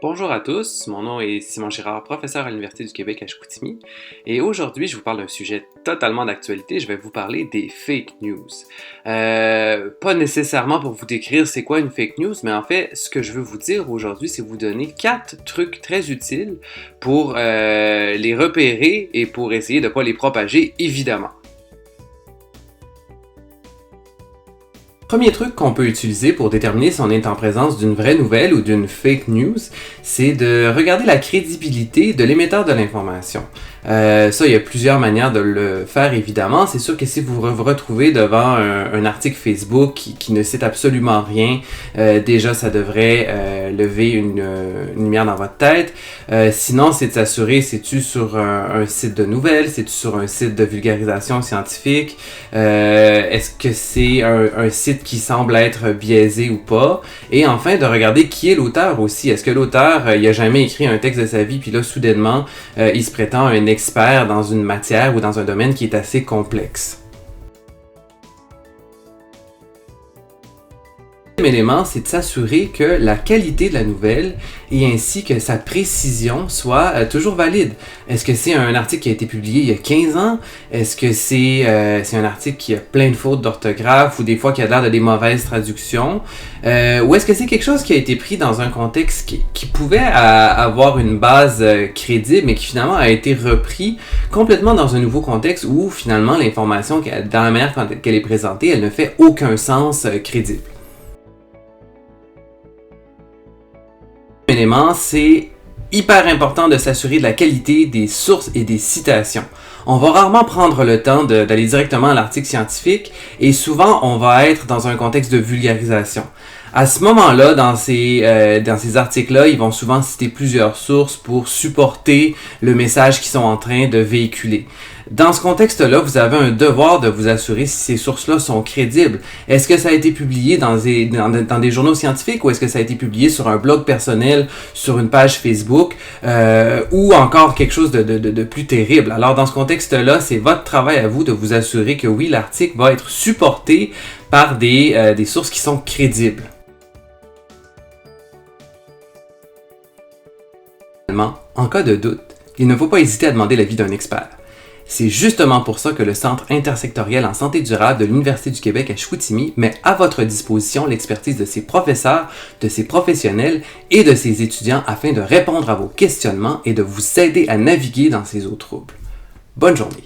Bonjour à tous, mon nom est Simon Girard, professeur à l'Université du Québec à Chicoutimi, et aujourd'hui je vous parle d'un sujet totalement d'actualité, je vais vous parler des fake news. Pas nécessairement pour vous décrire c'est quoi une fake news, mais en fait ce que je veux vous dire aujourd'hui c'est vous donner 4 trucs très utiles pour les repérer et pour essayer de ne pas les propager évidemment. Premier truc qu'on peut utiliser pour déterminer si on est en présence d'une vraie nouvelle ou d'une fake news, c'est de regarder la crédibilité de l'émetteur de l'information. Ça, il y a plusieurs manières de le faire, évidemment. C'est sûr que si vous vous retrouvez devant un article Facebook qui ne cite absolument rien, déjà, ça devrait lever une lumière dans votre tête. Sinon, c'est de s'assurer, c'est-tu sur un site de nouvelles, c'est-tu sur un site de vulgarisation scientifique, est-ce que c'est un site qui semble être biaisé ou pas, et enfin de regarder qui est l'auteur aussi. Est-ce que l'auteur, il a jamais écrit un texte de sa vie, puis là, soudainement, il se prétend un expert dans une matière ou dans un domaine qui est assez complexe. Le deuxième élément, c'est de s'assurer que la qualité de la nouvelle et ainsi que sa précision soit toujours valide. Est-ce que c'est un article qui a été publié il y a 15 ans? Est-ce que c'est un article qui a plein de fautes d'orthographe ou des fois qui a l'air de des mauvaises traductions? Ou est-ce que c'est quelque chose qui a été pris dans un contexte qui pouvait avoir une base crédible mais qui finalement a été repris complètement dans un nouveau contexte où finalement l'information, dans la manière qu'elle est présentée, elle ne fait aucun sens crédible? Élément, c'est hyper important de s'assurer de la qualité des sources et des citations. On va rarement prendre le temps d'aller directement à l'article scientifique et souvent on va être dans un contexte de vulgarisation. À ce moment-là, dans ces articles-là, ils vont souvent citer plusieurs sources pour supporter le message qu'ils sont en train de véhiculer. Dans ce contexte-là, vous avez un devoir de vous assurer si ces sources-là sont crédibles. Est-ce que ça a été publié dans des journaux scientifiques ou est-ce que ça a été publié sur un blog personnel, sur une page Facebook ou encore quelque chose de plus terrible? Alors dans ce contexte-là, c'est votre travail à vous de vous assurer que oui, l'article va être supporté par des sources qui sont crédibles. En cas de doute, il ne faut pas hésiter à demander l'avis d'un expert. C'est justement pour ça que le Centre intersectoriel en santé durable de l'Université du Québec à Chicoutimi met à votre disposition l'expertise de ses professeurs, de ses professionnels et de ses étudiants afin de répondre à vos questionnements et de vous aider à naviguer dans ces eaux troubles. Bonne journée!